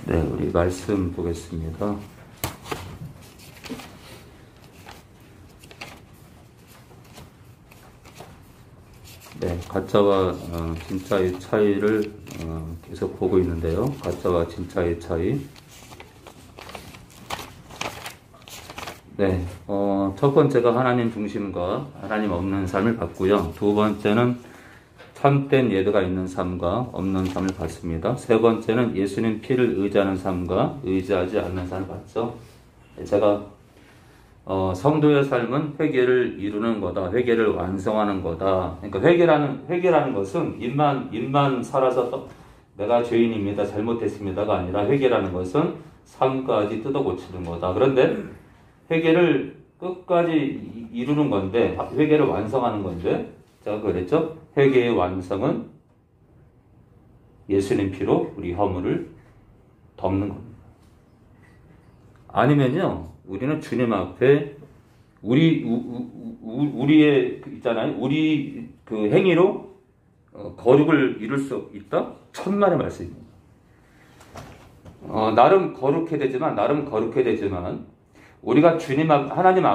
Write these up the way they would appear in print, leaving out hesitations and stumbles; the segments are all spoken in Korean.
네, 우리 말씀 보겠습니다. 네, 가짜와 진짜의 차이를 계속 보고 있는데요. 가짜와 진짜의 차이. 네, 첫 번째가 하나님 중심과 하나님 없는 삶을 봤고요. 두 번째는 참된 예배가 있는 삶과 없는 삶을 봤습니다. 세 번째는 예수님 피를 의지하는 삶과 의지하지 않는 삶을 봤죠. 제가 성도의 삶은 회개를 이루는 거다, 회개를 완성하는 거다. 그러니까 회개라는 것은 입만 살아서 내가 죄인입니다, 잘못했습니다가 아니라 회개라는 것은 삶까지 뜯어 고치는 거다. 그런데 회개를 끝까지 이루는 건데, 회개를 완성하는 건데, 제가 그랬죠? 회개의 완성은 예수님 피로 우리 허물을 덮는 겁니다. 아니면요, 우리는 주님 앞에 우리의 있잖아요, 우리 그 행위로 거룩을 이룰 수 있다? 천만의 말씀입니다. 나름 거룩해야 되지만 우리가 하나님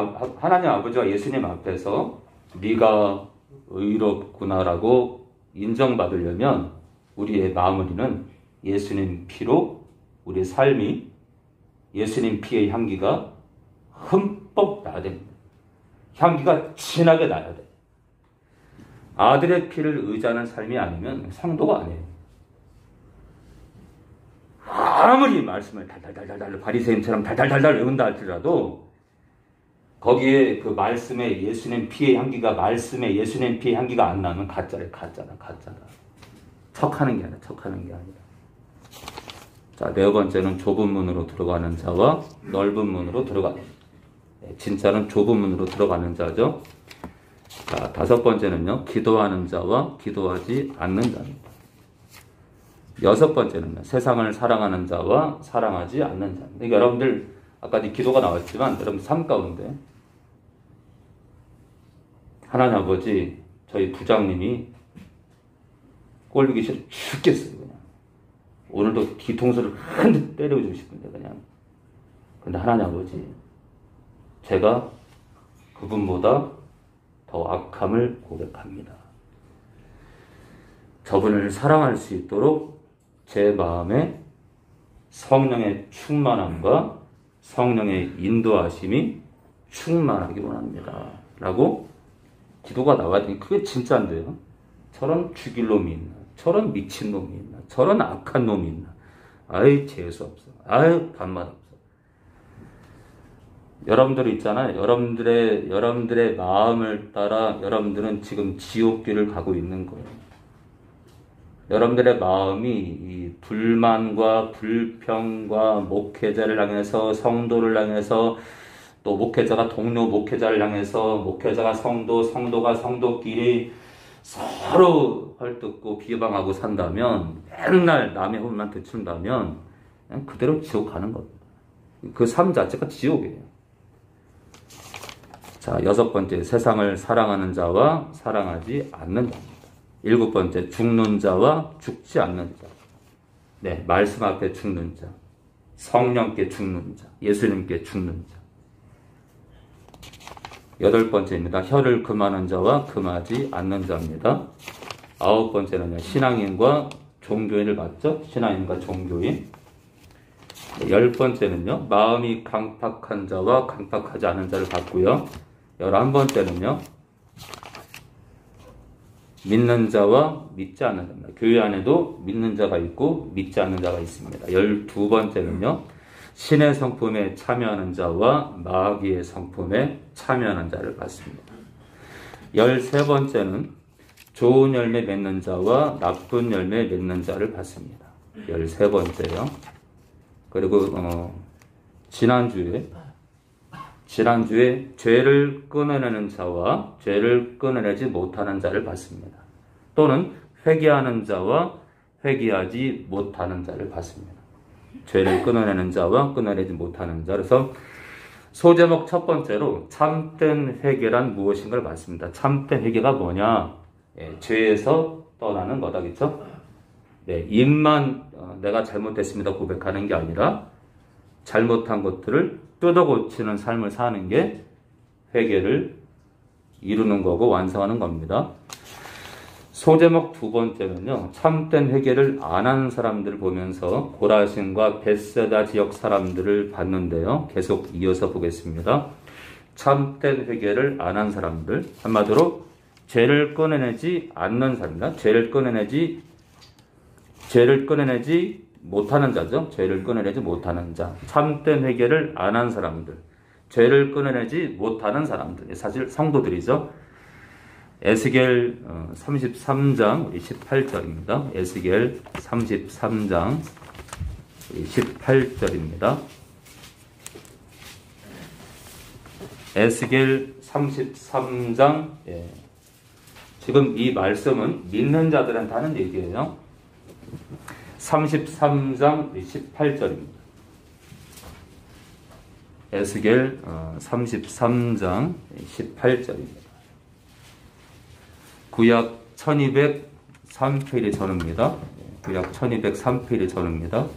아버지와 예수님 앞에서 네가 의롭구나라고 인정받으려면 우리의 마무리는 예수님 피로 우리의 삶이 예수님 피의 향기가 흠뻑 나야 됩니다. 향기가 진하게 나야 돼. 아들의 피를 의지하는 삶이 아니면 성도가 아니에요. 아무리 말씀을 달달달달 바리새인처럼 달달달달 외운다 할지라도 거기에 그 말씀에 예수님 피의 향기가 말씀에 예수님 피의 향기가 안 나면 가짜다. 척하는 게 아니라. 자, 네 번째는 좁은 문으로 들어가는 자와 넓은 문으로 들어가는 자. 진짜는 좁은 문으로 들어가는 자죠. 자, 다섯 번째는요, 기도하는 자와 기도하지 않는 자입니다. 여섯 번째는요, 세상을 사랑하는 자와 사랑하지 않는 자. 그러니까 여러분들 아까 기도가 나왔지만 여러분 삶 가운데 하나님 아버지, 저희 부장님이 꼴보기 싫어 죽겠어요, 그냥. 오늘도 뒤통수를 한 대 때려주고 싶은데, 그냥. 근데 하나님 아버지, 제가 그분보다 더 악함을 고백합니다. 저분을 사랑할 수 있도록 제 마음에 성령의 충만함과 성령의 인도하심이 충만하기 원합니다. 라고 기도가 나와야 되니 그게 진짜인데요. 저런 죽일 놈이 있나? 저런 미친 놈이 있나? 저런 악한 놈이 있나? 아이 재수 없어. 아이 밥맛 없어. 여러분들 있잖아요. 여러분들의 마음을 따라 여러분들은 지금 지옥길을 가고 있는 거예요. 여러분들의 마음이 이 불만과 불평과 목회자를 향해서 성도를 향해서 또 목회자가 동료 목회자를 향해서 목회자가 성도가 성도끼리 서로 헐뜯고 비방하고 산다면 맨날 남의 홀만 듣춘다면 그냥 그대로 지옥 가는 겁니다. 그 삶 자체가 지옥이에요. 자, 여섯 번째, 세상을 사랑하는 자와 사랑하지 않는 자입니다. 일곱 번째, 죽는 자와 죽지 않는 자. 네, 말씀 앞에 죽는 자, 성령께 죽는 자, 예수님께 죽는 자. 여덟 번째입니다. 혀를 금하는 자와 금하지 않는 자입니다. 아홉 번째는요, 신앙인과 종교인을 봤죠? 신앙인과 종교인. 열 번째는요, 마음이 강팍한 자와 강팍하지 않은 자를 봤고요. 11번째는요, 믿는 자와 믿지 않는 자입니다. 교회 안에도 믿는 자가 있고 믿지 않는 자가 있습니다. 12번째는요, 신의 성품에 참여하는 자와 마귀의 성품에 참여하는 자를 봤습니다. 13번째는 좋은 열매 맺는 자와 나쁜 열매 맺는 자를 봤습니다. 13번째요. 그리고 지난주에 죄를 끊어내는 자와 죄를 끊어내지 못하는 자를 봤습니다. 또는 회개하는 자와 회개하지 못하는 자를 봤습니다. 죄를 끊어내는 자와 끊어내지 못하는 자. 그래서 소제목 첫 번째로 참된 회개란 무엇인가를 봤습니다. 참된 회개가 뭐냐? 죄에서 떠나는 거다, 그렇죠? 네, 입만 내가 잘못했습니다 고백하는 게 아니라 잘못한 것들을 뜯어 고치는 삶을 사는 게 회개를 이루는 거고 완성하는 겁니다. 소제목 두 번째는요. 참된 회개를 안 하는 사람들을 보면서 고라신과 벳세다 지역 사람들을 봤는데요. 계속 이어서 보겠습니다. 참된 회개를 안 한 사람들, 한마디로 죄를 끊어내지 않는 사람입니다. 죄를 끊어내지 못하는 자죠. 죄를 끊어내지 못하는 자. 참된 회개를 안 한 사람들, 죄를 끊어내지 못하는 사람들, 사실 성도들이죠. 에스겔 33장 18절입니다. 에스겔 33장 18절입니다. 에스겔 33장, 지금 이 말씀은 믿는 자들한테 하는 얘기예요. 33장 18절입니다. 에스겔 33장 18절입니다. 구약 1203페이지 전후입니다. 구약 1203페이지 전후입니다.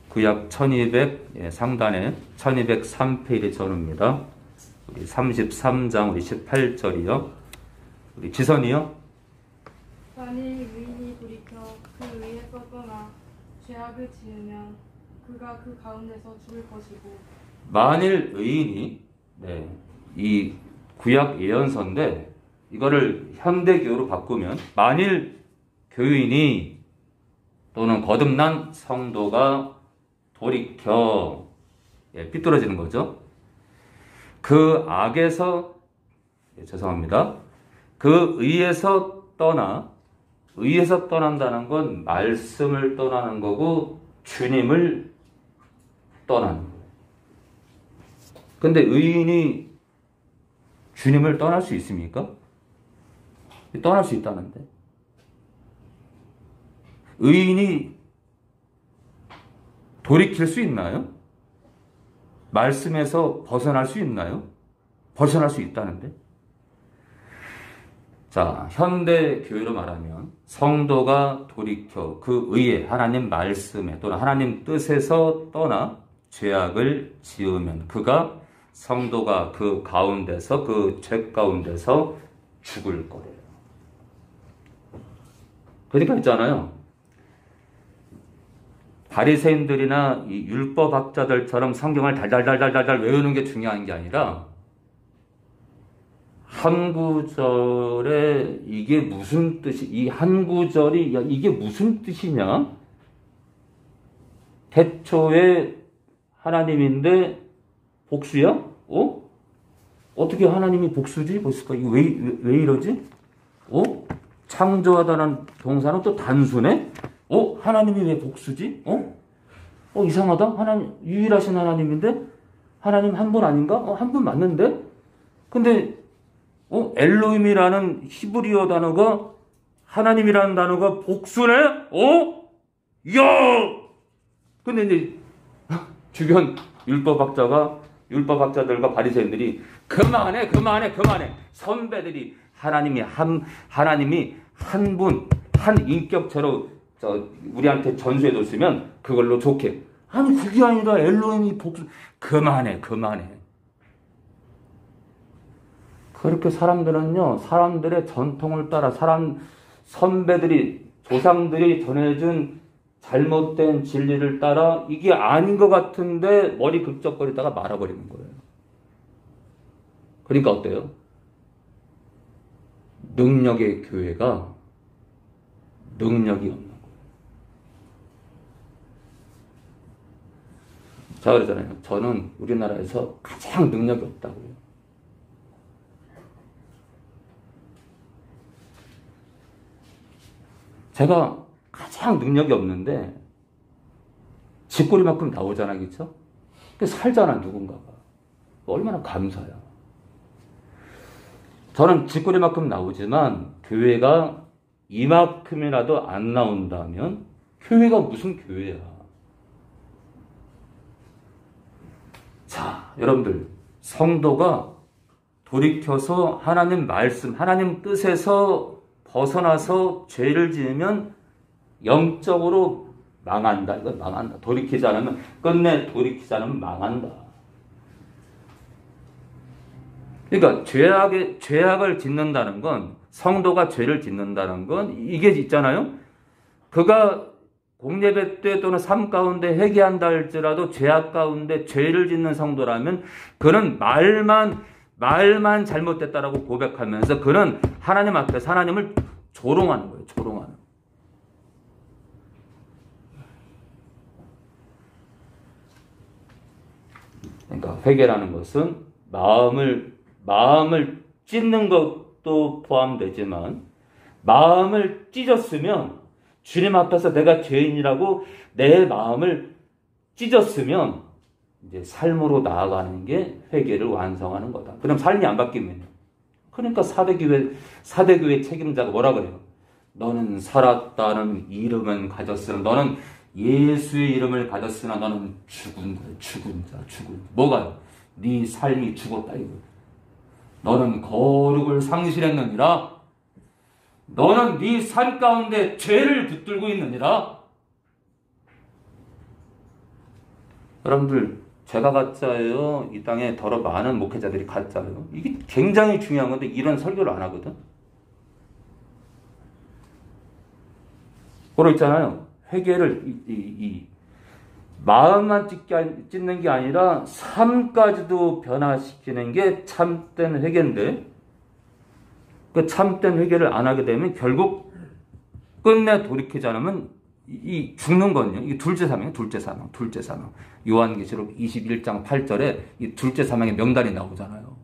구약 1200 상단에 1203페이지 전후입니다. 우리 33장 우리 18절이요. 우리 지선이요. 만일 의인이 돌이켜 그 의에서 떠나 죄악을 지으면 그가 그 가운데서 죽을 것이고. 만일 의인이, 이 구약 예언서인데 이거를 현대교로 바꾸면 만일 교인이 또는 거듭난 성도가 돌이켜 삐뚤어지는 거죠. 그 악에서 죄송합니다. 그 의에서 떠난다는 건 말씀을 떠나는 거고 주님을 떠나는 거예요. 근데 의인이 주님을 떠날 수 있습니까? 떠날 수 있다는데. 의인이 돌이킬 수 있나요? 말씀에서 벗어날 수 있나요? 벗어날 수 있다는데. 자, 현대 교회로 말하면 성도가 돌이켜 그 의에 하나님 말씀에 또는 하나님 뜻에서 떠나 죄악을 지으면 그가 성도가 그 가운데서 그 죄 가운데서 죽을 거래요. 그러니까 있잖아요. 바리새인들이나 이 율법학자들처럼 성경을 달달달달달 외우는 게 중요한 게 아니라 한 구절에 이게 무슨 뜻이, 이 한 구절이 이게 무슨 뜻이냐? 태초에 하나님인데 복수야? 어떻게 하나님이 복수지? 뭐있을까? 이거 왜 이러지? 창조하다는 동사는 또 단순해? 하나님이 왜 복수지? 이상하다? 하나님, 유일하신 하나님인데? 하나님 한 분 아닌가? 한 분 맞는데? 근데, 엘로힘이라는 히브리어 단어가, 하나님이라는 단어가 복수네? 야! 근데 이제, 주변 율법학자들과 바리새인들이 그만해. 선배들이 하나님이 한 분, 한 인격체로 우리한테 전수해줬으면 그걸로 좋게. 아니 그게 아니라 엘로힘이 복수. 그만해. 그렇게 사람들은요, 사람들의 전통을 따라 선배들이 조상들이 전해준 잘못된 진리를 따라 이게 아닌 것 같은데 머리 극적거리다가 말아버리는 거예요. 그러니까 어때요? 능력의 교회가 능력이 없는 거예요. 제가 그러잖아요. 저는 우리나라에서 가장 능력이 없다고요. 제가 가장 능력이 없는데 쥐꼬리만큼 나오잖아, 그렇죠? 살잖아, 누군가가. 얼마나 감사야. 저는 쥐꼬리만큼 나오지만 교회가 이만큼이라도 안 나온다면 교회가 무슨 교회야. 자, 여러분들, 성도가 돌이켜서 하나님 말씀, 하나님 뜻에서 벗어나서 죄를 지으면 영적으로 망한다. 이거 망한다. 돌이키지 않으면, 끝내 돌이키지 않으면 망한다. 그러니까 죄악을 짓는다는 건, 성도가 죄를 짓는다는 건 이게 있잖아요. 그가 공예배 때 또는 삶 가운데 회개한다 할지라도 죄악 가운데 죄를 짓는 성도라면 그는 말만 잘못됐다라고 고백하면서 그는 하나님 앞에서 하나님을 조롱하는 거예요. 조롱하는. 그러니까 회개라는 것은 마음을 찢는 것도 포함되지만 마음을 찢었으면 주님 앞에서 내가 죄인이라고 내 마음을 찢었으면 이제 삶으로 나아가는 게 회개를 완성하는 거다. 그럼 삶이 안 바뀌면요. 그러니까 사대교회 책임자가 뭐라 그래요? 너는 살았다는 이름은 가졌으나 너는 예수의 이름을 가졌으나 너는 죽은 자. 뭐가요? 네 삶이 죽었다 이거. 너는 거룩을 상실했느니라. 너는 네 삶 가운데 죄를 붙들고 있느니라. 여러분들 죄가 가짜예요. 이 땅에 더러 많은 목회자들이 가짜예요. 이게 굉장히 중요한 건데 이런 설교를 안 하거든. 그러 있잖아요. 회개를 이 마음만 찢는 게 아니라 삶까지도 변화시키는 게 참된 회개인데 그 참된 회개를 안 하게 되면 결국 끝내 돌이키지 않으면 이 죽는 건요. 이게 둘째 사망이에요. 둘째 사망. 요한계시록 21장 8절에 이 둘째 사망의 명단이 나오잖아요.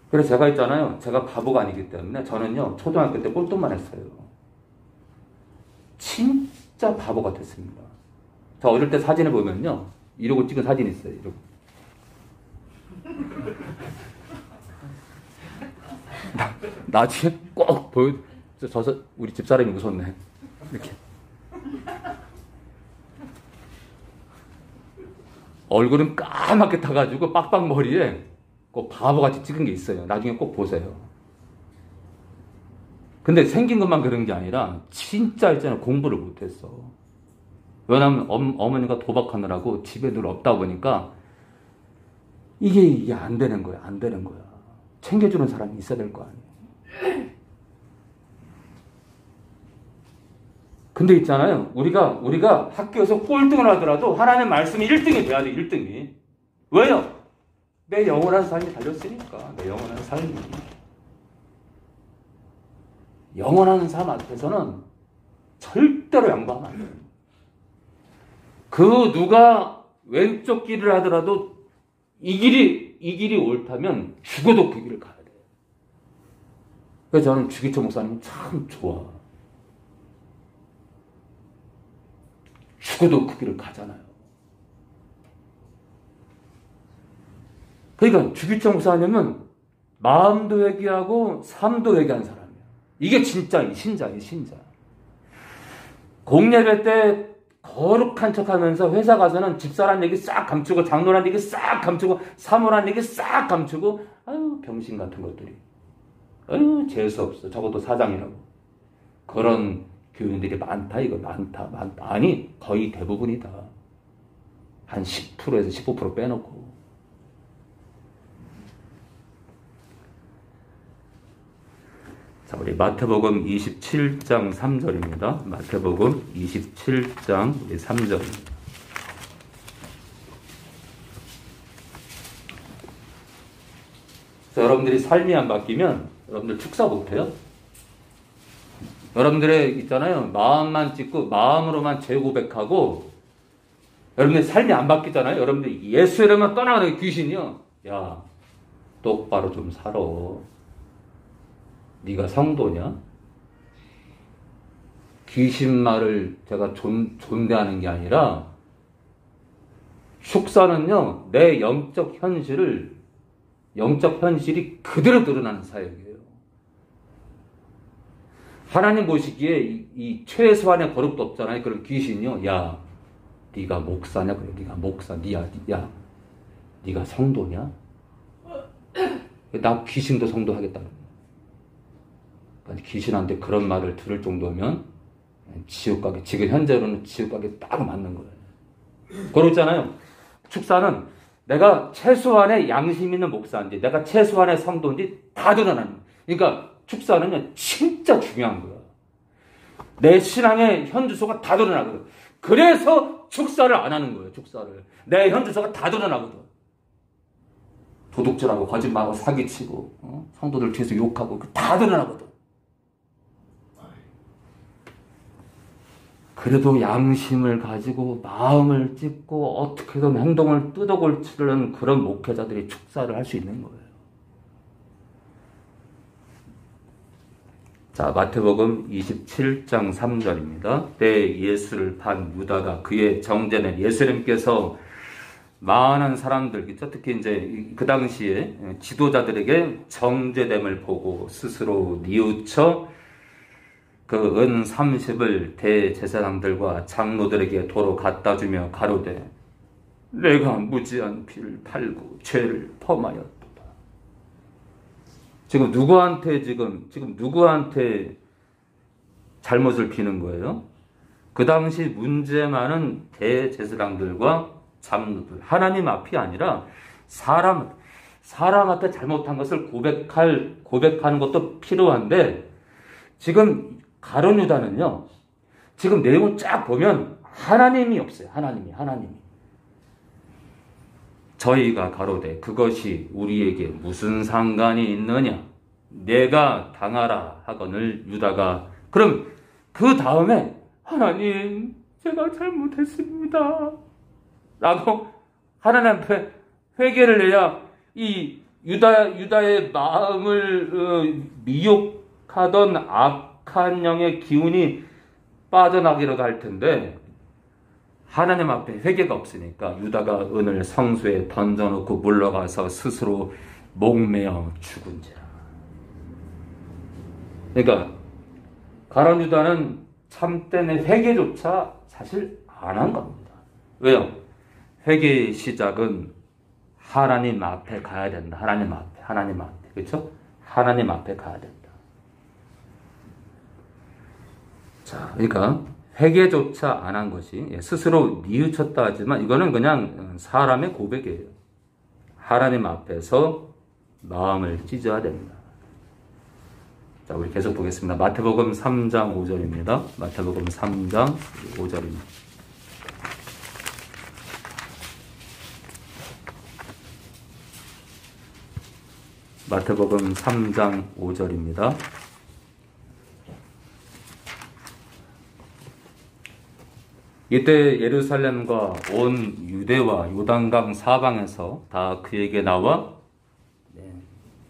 그래서 제가 있잖아요. 제가 바보가 아니기 때문에 저는요. 초등학교 때 꼴통만 했어요. 진짜 바보 같았습니다. 저 어릴 때 사진을 보면요. 이러고 찍은 사진이 있어요. 이러고. 나중에 꼭 우리 집사람이 무섭네. 이렇게. 얼굴은 까맣게 타가지고 빡빡 머리에 꼭 바보같이 찍은 게 있어요. 나중에 꼭 보세요. 근데 생긴 것만 그런 게 아니라 진짜 있잖아요. 공부를 못했어. 왜냐하면 어머니가 도박하느라고 집에 늘 없다 보니까 이게 안 되는 거야. 안 되는 거야. 챙겨주는 사람이 있어야 될 거 아니에요. 근데 있잖아요. 우리가 학교에서 꼴등을 하더라도 하나님의 말씀이 1등이 돼야 돼. 1등이. 왜요? 내 영원한 삶이 달렸으니까. 내 영원한 삶이. 영원한 삶 앞에서는 절대로 양보하면 안 돼요. 그 누가 왼쪽 길을 하더라도 이 길이 옳다면 죽어도 그 길을 가야 돼요. 그래서 저는 주기철 목사님 참 좋아. 죽어도 그 길을 가잖아요. 그러니까 주기철 목사님은 마음도 회개하고 삶도 회개한 사람이에요. 이게 진짜 이 신자예요. 신자. 공예배 때 거룩한 척하면서 회사 가서는 집사란 얘기 싹 감추고 장로란 얘기 싹 감추고 사모란 얘기 싹 감추고 아유 병신 같은 것들이 아유 재수 없어. 적어도 사장이라고. 그런 교인들이 많다. 이거 많다. 아니 거의 대부분이다. 한 10%에서 15% 빼놓고. 자, 우리 마태복음 27장 3절입니다. 마태복음 27장 3절입니다. 여러분들이 삶이 안 바뀌면 여러분들 축사 못해요. 여러분들의 있잖아요. 마음만 찢고 마음으로만 죄 고백하고 여러분들 삶이 안 바뀌잖아요. 여러분들 예수 이름만 떠나가는 귀신이요. 야, 똑바로 좀 살아. 네가 성도냐? 귀신 말을 제가 존대하는 게 아니라 축사는요. 내 영적 현실이 그대로 드러나는 사역이에요. 하나님 보시기에 이 최소한의 거룩도 없잖아요. 그런 귀신이요. 야, 네가 목사냐? 그래, 네가 목사, 야, 네가 성도냐? 나 귀신도 성도하겠다. 귀신한테 그런 말을 들을 정도면 지옥 가게, 지금 현재로는 지옥 가게 딱 맞는 거예요. 그렇잖아요. 축사는 내가 최소한의 양심 있는 목사인지, 내가 최소한의 성도인지 다 드러나는 거예요. 그러니까 축사는요, 진짜 중요한 거예요. 내 신앙의 현주소가 다 드러나거든. 그래서 축사를 안 하는 거예요, 축사를. 내 현주소가 다 드러나거든. 도둑질하고, 거짓말하고, 사기치고, 성도들 뒤에서 욕하고, 다 드러나거든. 그래도 양심을 가지고 마음을 찢고 어떻게든 행동을 뜯어고치려는 그런 목회자들이 축사를 할 수 있는 거예요. 자, 마태복음 27장 3절입니다. 때 예수를 반 유다가 그의 정죄는 예수님께서 많은 사람들, 특히 이제 그 당시에 지도자들에게 정죄됨을 보고 스스로 뉘우쳐 그 은 30을 대제사장들과 장로들에게 도로 갖다 주며 가로되 내가 무지한 피를 팔고 죄를 범하였도다. 지금 누구한테 잘못을 비는 거예요? 그 당시 문제 많은 대제사장들과 장로들, 하나님 앞이 아니라 사람한테 잘못한 것을 고백하는 것도 필요한데, 지금 가룟 유다는요, 지금 내용을 쫙 보면 하나님이 없어요. 하나님이. 저희가 가로되 그것이 우리에게 무슨 상관이 있느냐? 내가 당하라 하거늘 유다가, 그럼 그 다음에 하나님 제가 잘못했습니다 라고 하나님 앞에 회개를 해야 이 유다의 마음을 미혹하던 악한 영의 기운이 빠져나기라도 할 텐데, 하나님 앞에 회개가 없으니까 유다가 은을 성수에 던져놓고 물러가서 스스로 목매어 죽은지라. 그러니까 가룟 유다는 참된 회개조차 사실 안 한 겁니다. 왜요? 회개의 시작은 하나님 앞에 가야 된다. 하나님 앞에. 그렇죠? 하나님 앞에 가야 된다. 자, 그러니까 회개조차 안 한 것이, 스스로 뉘우쳤다 하지만 이거는 그냥 사람의 고백이에요. 하나님 앞에서 마음을 찢어야 됩니다. 자, 우리 계속 보겠습니다. 마태복음 3장 5절입니다. 마태복음 3장 5절입니다. 마태복음 3장 5절입니다. 이때 예루살렘과 온 유대와 요단강 사방에서 다 그에게 나와,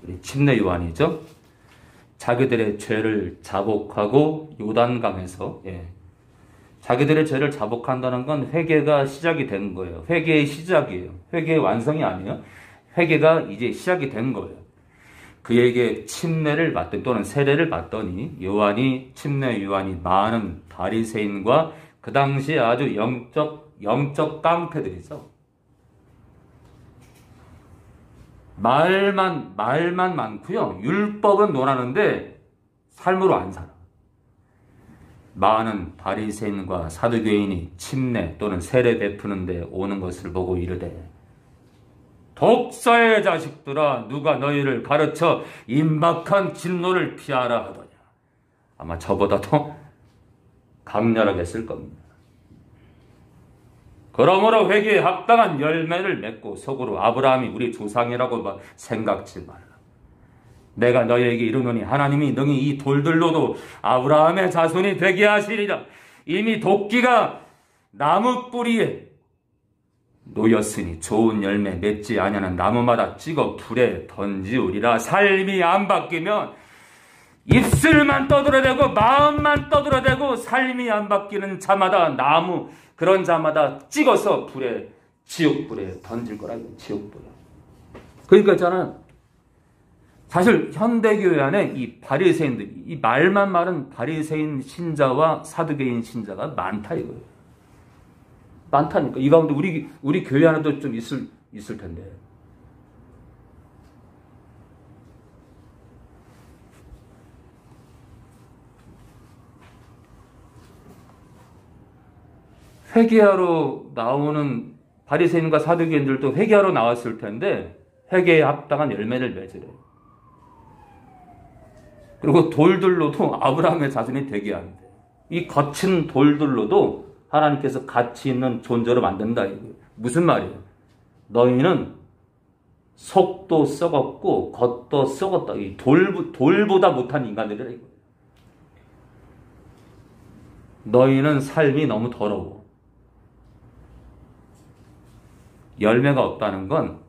우리 침례 요한이죠, 자기들의 죄를 자복하고 요단강에서, 자기들의 죄를 자복한다는 건 회개가 시작이 된 거예요. 회개의 시작이에요. 회개의 완성이 아니에요. 회개가 이제 시작이 된 거예요. 그에게 침례를 받더니, 또는 세례를 받더니 침례 요한이 많은 바리새인과 그 당시에 아주 영적 깡패들이죠. 말만 많고요. 율법은 논하는데 삶으로 안 살아. 많은 바리새인과 사두개인이 침례 또는 세례 베푸는데 오는 것을 보고 이르되, 독사의 자식들아, 누가 너희를 가르쳐 임박한 진노를 피하라 하더냐. 아마 저보다 더 강렬하게 쓸 겁니다. 그러므로 회개에 합당한 열매를 맺고 속으로 아브라함이 우리 조상이라고 생각지 말라. 내가 너희에게 이르노니 하나님이 능히 이 돌들로도 아브라함의 자손이 되게 하시리라. 이미 도끼가 나무 뿌리에 놓였으니 좋은 열매 맺지 아니하는 나무마다 찍어 불에 던지우리라. 삶이 안 바뀌면 입술만 떠들어대고 마음만 떠들어대고 삶이 안 바뀌는 자마다, 나무 그런 자마다 찍어서 지옥불에 던질 거라고. 지옥불에. 그러니까 있잖아요, 사실 현대교회 안에 이 바리새인들, 이 말만 많은 바리새인 신자와 사두개인 신자가 많다 이거예요. 많다니까. 이 가운데 우리 교회 안에도 좀 있을 텐데. 회개하러 나오는 바리새인과 사두개인들도 회개하러 나왔을 텐데 회개에 합당한 열매를 맺으래요. 그리고 돌들로도 아브라함의 자손이 되게 한대. 이 거친 돌들로도 하나님께서 가치 있는 존재로 만든다. 무슨 말이에요? 너희는 속도 썩었고 겉도 썩었다. 이 돌보다 못한 인간들이라 이거예요. 너희는 삶이 너무 더러워. 열매가 없다는 건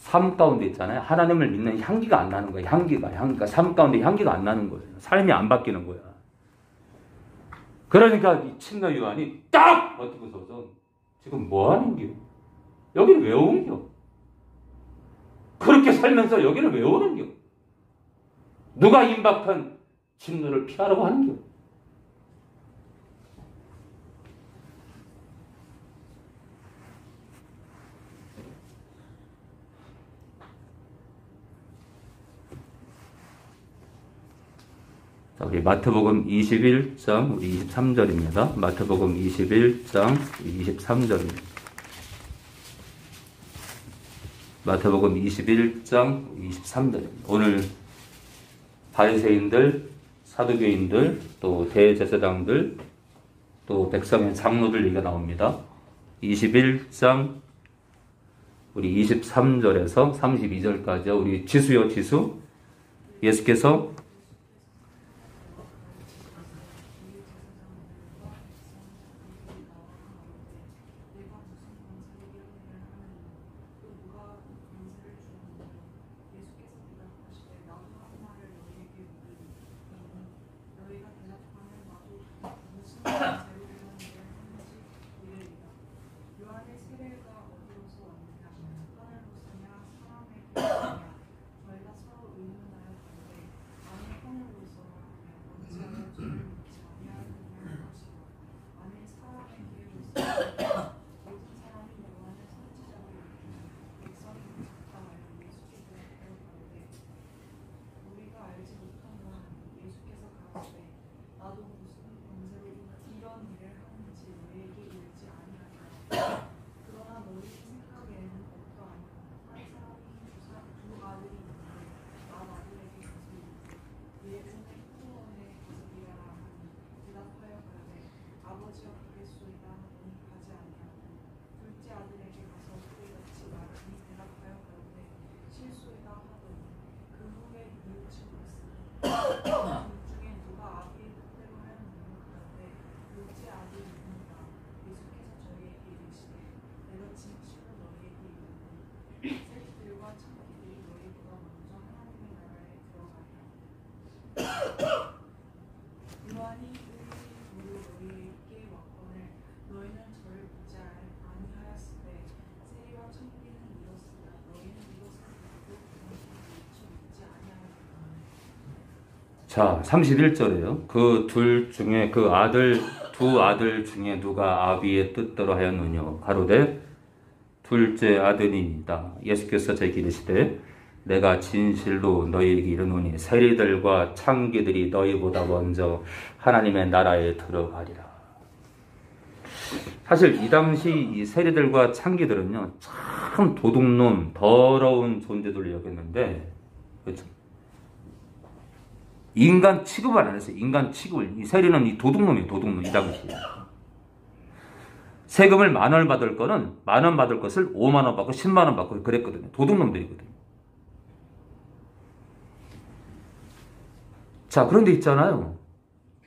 삶 가운데 있잖아요. 하나님을 믿는 향기가 안 나는 거예요. 향기가 삶 가운데 향기가 안 나는 거예요. 삶이 안 바뀌는 거야. 그러니까 이 침례 요한이 딱 버티고서서 지금 뭐 하는 겨? 여기를 왜 옮겨? 그렇게 살면서 여기를 왜 오는 겨? 누가 임박한 진노를 피하라고 하는 겨? 자, 우리 마태복음 21장 우리 23절입니다. 마태복음 21장 23절입니다. 마태복음 21장 23절입니다. 오늘 바리새인들, 사두개인들, 또 대제사장들, 또 백성의 장로들 얘기가 나옵니다. 21장 우리 23절에서 32절까지 우리 지수요 지수. 예수께서 자, 31절에요. 그 둘 중에 두 아들 중에 누가 아비의 뜻대로 하였느냐? 가로되 둘째 아들이니이다. 예수께서 제게 이르시되 내가 진실로 너희에게 이르노니 세리들과 창기들이 너희보다 먼저 하나님의 나라에 들어가리라. 사실 이 당시 이 세리들과 창기들은요, 참 도둑놈, 더러운 존재들을 여겼는데, 그렇죠? 인간 취급을 안 했어요. 인간 취급을. 이 세리는 이 도둑놈이에요. 도둑놈. 이 당시에. 세금을 10,000원 받을 거는 10,000원 받을 것을 50,000원 받고 100,000원 받고 그랬거든요. 도둑놈들이거든요. 자, 그런데 있잖아요.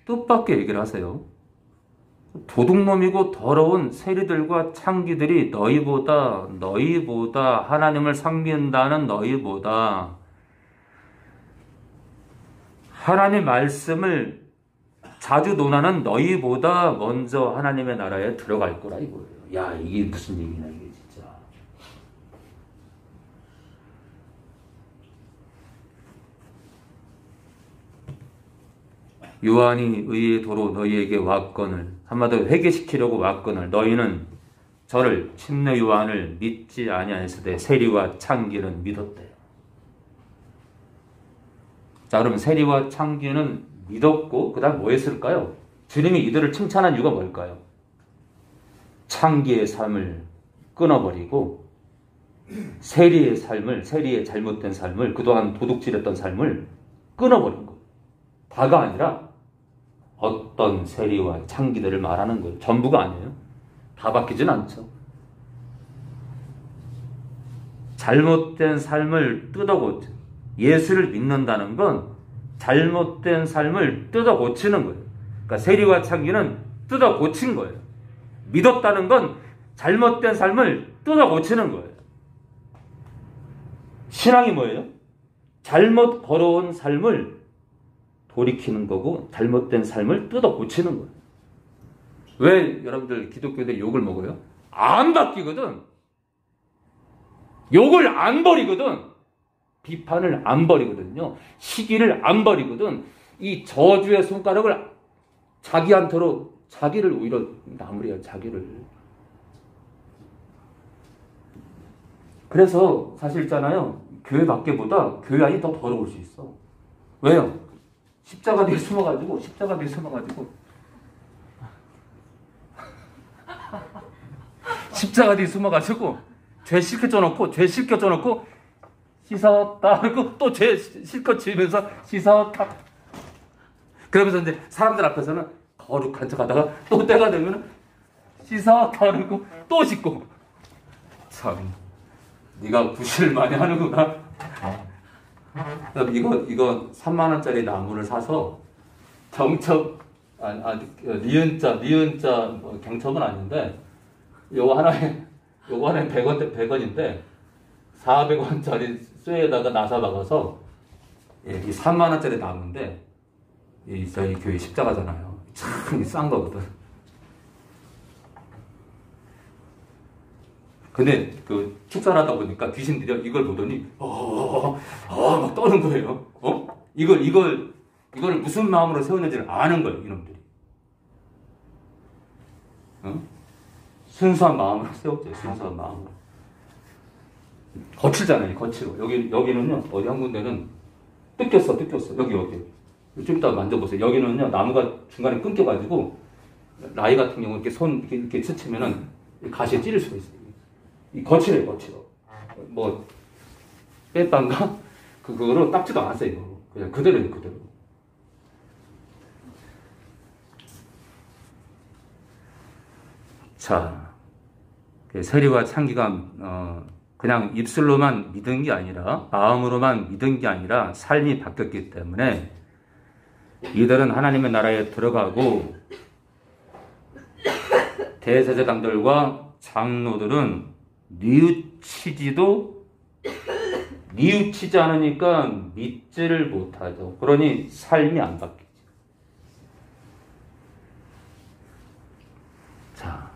뜻밖의 얘기를 하세요. 도둑놈이고 더러운 세리들과 창기들이 너희보다 하나님을 섬긴다는 너희보다 하나님의 말씀을 자주 논하는 너희보다 먼저 하나님의 나라에 들어갈 거라 이거예요. 야, 이게 무슨 얘기냐 이게 진짜. 요한이 의의 도로 너희에게 왔거늘, 한마디로 회개시키려고 왔거늘 너희는 저를 침례 요한을 믿지 아니하였으되 세리와 창기는 믿었대요. 자, 그러면 세리와 창기는 믿었고 그 다음 뭐 했을까요? 주님이 이들을 칭찬한 이유가 뭘까요? 창기의 삶을 끊어버리고 세리의 삶을, 세리의 잘못된 삶을, 그동안 도둑질했던 삶을 끊어버린 거예요. 다가 아니라 어떤 세리와 창기들을 말하는 거예요. 전부가 아니에요. 다 바뀌진 않죠. 잘못된 삶을 뜯어고쳐. 예수를 믿는다는 건 잘못된 삶을 뜯어고치는 거예요. 그러니까 세리와 창기는 뜯어고친 거예요. 믿었다는 건 잘못된 삶을 뜯어고치는 거예요. 신앙이 뭐예요? 잘못 걸어온 삶을 돌이키는 거고 잘못된 삶을 뜯어고치는 거예요. 왜 여러분들 기독교인들이 욕을 먹어요? 안 바뀌거든. 욕을 안 버리거든. 비판을 안 버리거든요. 시기를 안 버리거든. 이 저주의 손가락을 자기한테로, 자기를 오히려 나무래요. 자기를. 그래서 사실 있잖아요. 교회 밖에보다 교회 안이 더 더러울 수 있어. 왜요? 십자가 뒤에 숨어가지고 죄 실컷 쪄놓고 씻었다 하고 또 죄 실컷 지으면서 씻었다. 그러면서 이제 사람들 앞에서는 거룩한 척 하다가 또 때가 되면 씻었다 하고 또 씻고. 참, 네가 구실을 많이 하는구나. 이거 3만 원짜리 나무를 사서 경첩, 니은자 경첩은 아닌데 요거 하나에 100원인데 400원짜리 쇠에다가 나사 박아서, 이 3만 원짜리 나무인데 저희 교회 십자가잖아요. 참 싼 거거든. 근데 그 축사를 하다 보니까 귀신들이 이걸 보더니 막 떠는 거예요. 이걸 무슨 마음으로 세웠는지를 아는 거예요, 이놈들이. 순수한 마음으로 세웠죠. 순수한 마음으로. 거칠잖아요, 거칠어. 여기는요, 어디 한 군데는 뜯겼어. 여기. 좀 이따 만져보세요. 여기는요, 나무가 중간에 끊겨가지고, 라이 같은 경우 이렇게 스치면은 가시에 찌를 수가 있어요. 거칠어. 뭐, 빼빵가? 그거로 닦지도 않았어요, 이거. 그냥 그대로예요, 그대로. 자, 세리와 창기가, 그냥 입술로만 믿은 게 아니라, 마음으로만 믿은 게 아니라, 삶이 바뀌었기 때문에, 이들은 하나님의 나라에 들어가고, 대제사장들과 장로들은 뉘우치지 않으니까 믿지를 못하죠. 그러니 삶이 안 바뀌죠. 자,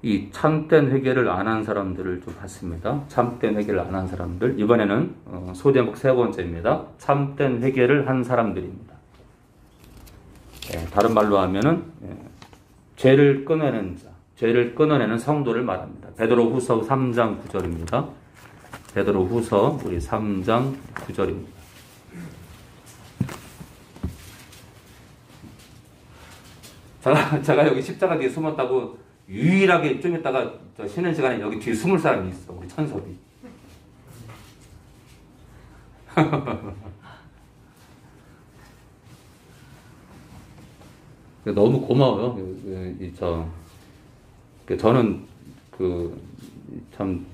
이 참된 회개를 안 한 사람들을 좀 봤습니다. 참된 회개를 안 한 사람들. 이번에는 소제목 3번째입니다. 참된 회개를 한 사람들입니다. 다른 말로 하면은 죄를 끊어내는 자, 죄를 끊어내는 성도를 말합니다. 베드로후서 3장 9절입니다. 베드로후서 우리 3장 9절입니다. 제가 여기 십자가 뒤에 숨었다고 유일하게 좀 있다가 쉬는 시간에 여기 뒤에 숨을 사람이 있어. 우리 천섭이. 너무 고마워요. 저는 참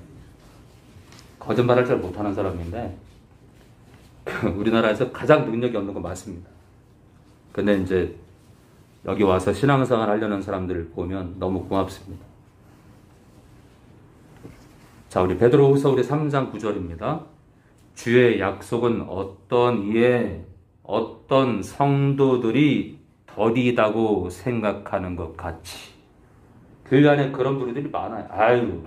거짓말할 줄 못하는 사람인데 우리나라에서 가장 능력이 없는 건 맞습니다. 근데 이제 여기 와서 신앙생활 하려는 사람들을 보면 너무 고맙습니다. 자, 우리 베드로후서 우리 3장 9절입니다. 주의 약속은 어떤 이에 어떤 성도들이 더디다고 생각하는 것 같이. 교회 안에 그런 분들이 많아요. 아유,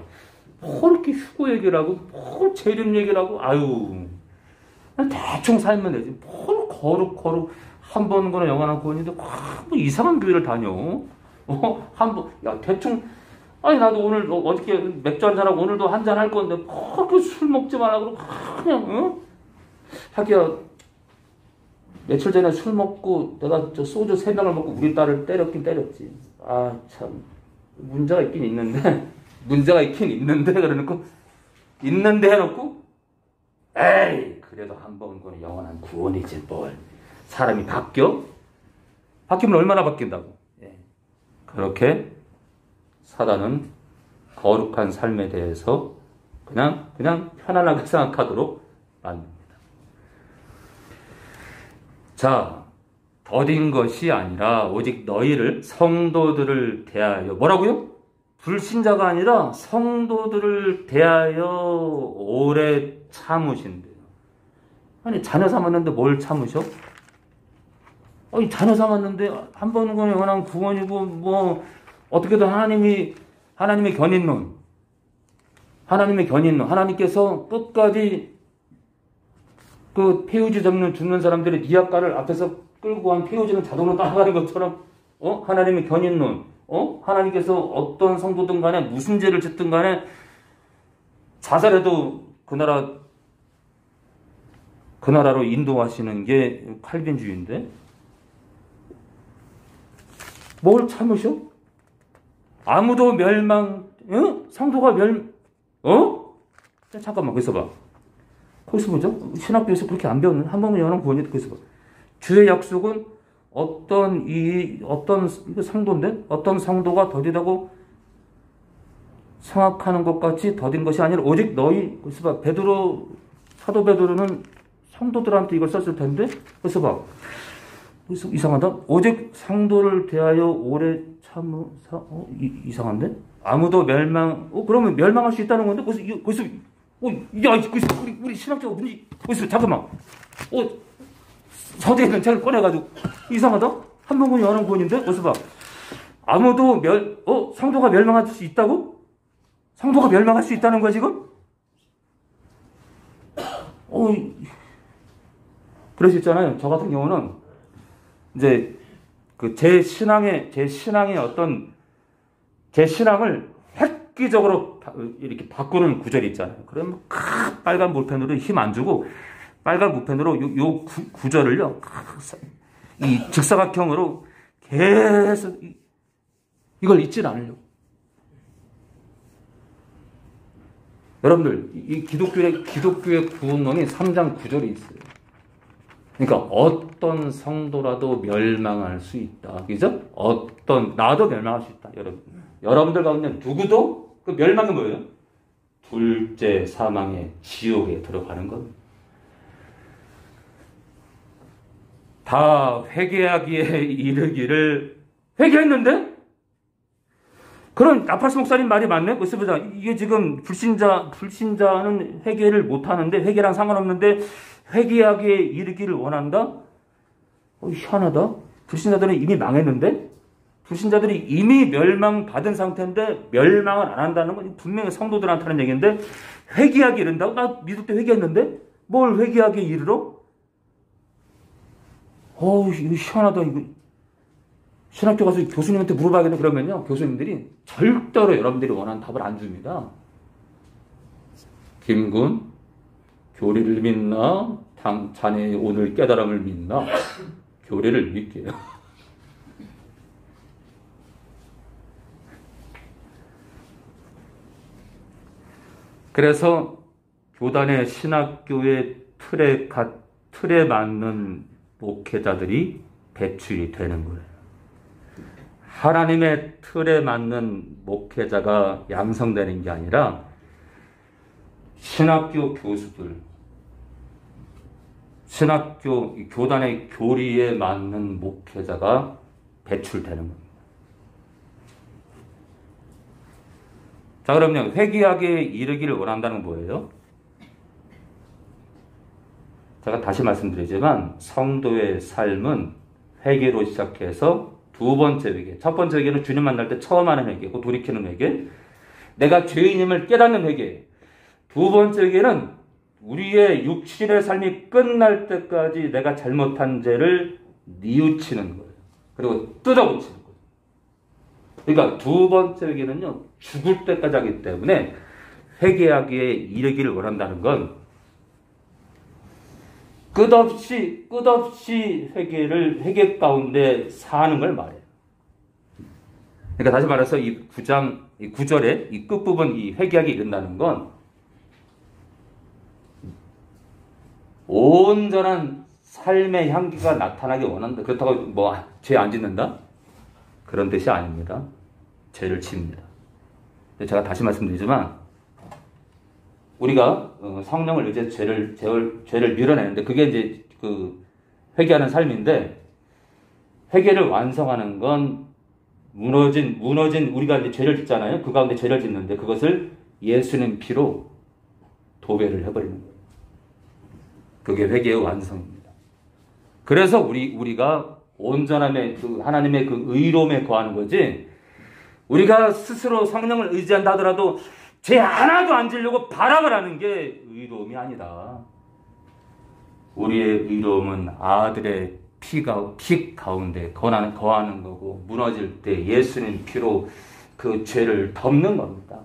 뭘 이렇게 휴고 얘기를 하고, 뭘 재림 얘기를 하고, 아유, 대충 살면 되지. 뭘 거룩, 한 번거나 영원한 구원인데, 뭐 이상한 교회를 다녀. 야, 대충, 아니, 나도 오늘, 어저께 맥주 한잔하고 오늘도 한잔 할 건데, 그렇게 술 먹지 말라 그러고, 그냥, 하기야, 며칠 전에 술 먹고, 내가 소주 3병을 먹고 우리 딸을 때렸긴 때렸지. 아, 참. 문제가 있긴 있는데 문제가 있긴 있는데 그러놓고 있는데 해놓고 에이 그래도 한 번 건 영원한 구원이지 뭘 사람이 바뀌면 얼마나 바뀐다고. 예. 그렇게 사단은 거룩한 삶에 대해서 그냥 편안하게 생각하도록 만듭니다. 자, 더딘 것이 아니라 오직 너희를 성도들을 대하여 뭐라고요? 불신자가 아니라 성도들을 대하여 오래 참으신대요. 아니 자녀 삼았는데 뭘 참으셔? 아니 자녀 삼았는데 한 번은 영원한 구원이고 뭐 어떻게든 하나님의 견인론 하나님께서 끝까지 그 폐유지 잡는 죽는 사람들의 니아가를 앞에서 끌고 간 폐유지는 자동으로 따라가는 것처럼 하나님의 견인론 하나님께서 어떤 성도든 간에 무슨 죄를 짓든 간에 자살해도 그 나라로 인도하시는 게 칼빈주의인데 뭘 참으셔? 아무도 성도가 잠깐만 거기서 봐. 거기서 보죠. 신학교에서 그렇게 안 배우는 한 번은 영원한 구원이 거기서 봐. 주의 약속은 어떤 성도인데 어떤 성도가 더디다고 생각하는 것 같이 더딘 것이 아니라 오직 너희 거기서 봐. 사도 베드로는 성도들한테 이걸 썼을 텐데 거기서 봐. 거기서 이상하다. 오직 성도를 대하여 오래 이상한데? 아무도 그러면 멸망할 수 있다는 건데 거기서 우리 신학자가 거기서 잠깐만. 서대에는 책을 꺼내가지고 이상하다? 한 번은 영원한 구원인데? 거기서 봐. 아무도 성도가 멸망할 수 있다고? 성도가 멸망할 수 있다는 거야 지금? 그럴 수 있잖아요. 저 같은 경우는 이제 제 신앙의 제 신앙을 획기적으로 이렇게 바꾸는 구절이 있잖아요. 그러면 빨간 볼펜으로 힘 안 주고 빨간 볼펜으로 요 구절을요 이 직사각형으로 계속 이걸 잊질 않으려고. 여러분들 이 기독교의 구원론이 3장 9절이 있어요. 그러니까 어떤 성도라도 멸망할 수 있다. 그죠? 나도 멸망할 수 있다. 여러분들 가운데 누구도 그 멸망은 뭐예요? 둘째 사망의 지옥에 들어가는 겁니다. 다 회개하기에 이르기를 회개했는데? 그런 나팔스 목사님 말이 맞네? 그래서 보자. 이게 지금 불신자는 회개를 못하는데 회개랑 상관없는데 회개하기에 이르기를 원한다? 희한하다. 불신자들은 이미 망했는데? 불신자들이 이미 멸망받은 상태인데 멸망을 안 한다는 건 분명히 성도들한테 하는 얘기인데 회개하기에 이른다고? 나 믿을 때 회개했는데? 뭘 회개하기에 이르러? 이거 희한하다. 이거 신학교 가서 교수님한테 물어봐야겠네. 그러면요 교수님들이 절대로 여러분들이 원하는 답을 안 줍니다. 김군 교리를 믿나? 자네의 오늘 깨달음을 믿나? 교리를 믿게요. 그래서 교단의 신학교의 틀에 맞는 목회자들이 배출이 되는 거예요. 하나님의 틀에 맞는 목회자가 양성되는 게 아니라 신학교 교수들, 교단의 교리에 맞는 목회자가 배출되는 겁니다. 자, 그러면 회개하게 이르기를 원한다는 건 뭐예요? 제가 다시 말씀드리지만 성도의 삶은 회개로 시작해서 두 번째 회개. 첫 번째 회개는 주님 만날 때 처음 하는 회개고 돌이키는 회개. 내가 죄인임을 깨닫는 회개. 두 번째 회개는 우리의 육신의 삶이 끝날 때까지 내가 잘못한 죄를 뉘우치는 거예요. 그리고 뜯어고치는 거예요. 그러니까 두 번째 회개는요. 죽을 때까지 하기 때문에 회개하기에 이르기를 원한다는 건 끝없이 회개 가운데 사는 걸 말해요. 그러니까 다시 말해서 이 9장, 이 9절에 이 끝부분 이 회개하기 이른다는 건 온전한 삶의 향기가 나타나기 원한다. 그렇다고 뭐 죄 안 짓는다? 그런 뜻이 아닙니다. 죄를 지습니다. 제가 다시 말씀드리지만 우리가 성령을 의지해서 죄를 밀어내는데 그게 이제 그 회개하는 삶인데 회개를 완성하는 건 무너진 우리가 이제 죄를 짓잖아요. 그 가운데 죄를 짓는데 그것을 예수님 피로 도배를 해버리는 거예요. 그게 회개의 완성입니다. 그래서 우리가 온전함에 그 하나님의 그 의로움에 거하는 거지. 우리가 스스로 성령을 의지한다 하더라도 죄 하나도 안 지려고 발악을 하는 게 의로움이 아니다. 우리의 의로움은 아들의 피 가운데 거하는 거고 무너질 때 예수님 피로 그 죄를 덮는 겁니다.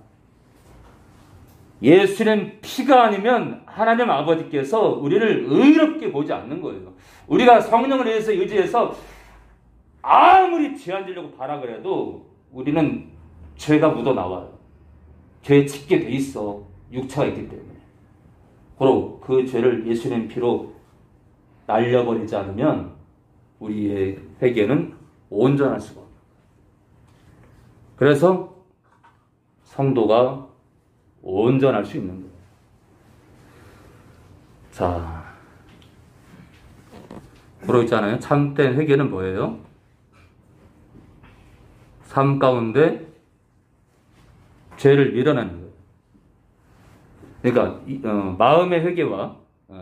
예수님 피가 아니면 하나님 아버지께서 우리를 의롭게 보지 않는 거예요. 우리가 성령을 의지해서 아무리 죄 안 지려고 발악을 해도 우리는 죄가 묻어나와요. 죄에 짓게 돼 있어. 육체가 있기 때문에. 바로 그 죄를 예수님 피로 날려버리지 않으면 우리의 회개는 온전할 수가 없어요. 그래서 성도가 온전할 수 있는 거예요. 자, 바로 있잖아요. 참된 회개는 뭐예요? 삶 가운데 죄를 밀어내는 거예요. 그러니까 마음의 회개와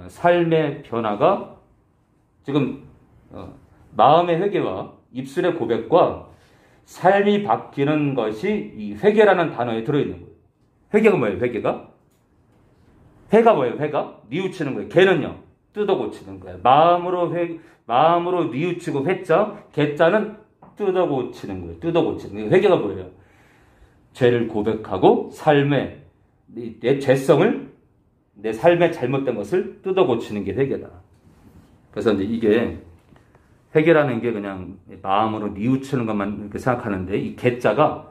삶의 변화가 지금 마음의 회개와 입술의 고백과 삶이 바뀌는 것이 이 회개라는 단어에 들어있는 거예요. 회개가 뭐예요? 회가 뭐예요? 회가? 뉘우치는 거예요. 개는요? 뜯어 고치는 거예요. 마음으로 뉘우치고 회자, 개자는 뜯어 고치는 거예요. 뜯어 고치는 거예요. 회개가 뭐예요? 죄를 고백하고 삶의 내 죄성을 내 삶의 잘못된 것을 뜯어 고치는 게 회개다. 그래서 이제 이게 회개라는 게 그냥 마음으로 뉘우치는 것만 이렇게 생각하는데 이 개자가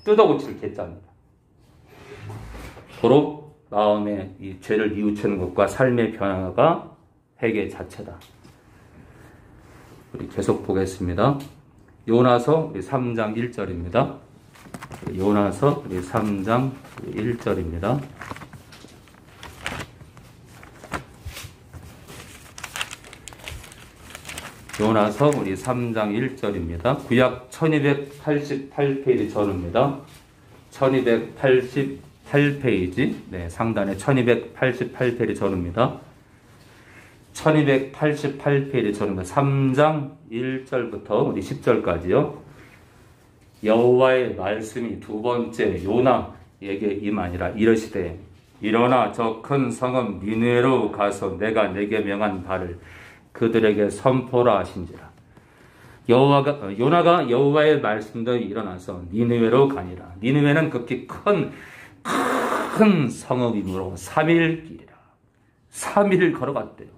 뜯어 고칠 개자입니다. 바로 마음의 이 죄를 뉘우치는 것과 삶의 변화가 회개 자체다. 우리 계속 보겠습니다. 요나서 3장 1절입니다. 요나서 3장 1절입니다. 요나서 3장 1절입니다. 구약 1288페이지 전후입니다. 1288페이지, 네, 상단에 1288페이지 전후입니다. 1288페이지 전후입니다. 3장 1절부터 10절까지요. 여호와의 말씀이 두 번째 요나에게 임하니라. 이르시되 일어나 저 큰 성읍 니느웨로 가서 내가 내게 명한 바를 그들에게 선포라 하신지라. 요나가 여호와의 말씀대로 일어나서 니느웨로 가니라. 니느웨는 극히 큰 성읍이므로 3일 길이라. 3일을 걸어갔대요.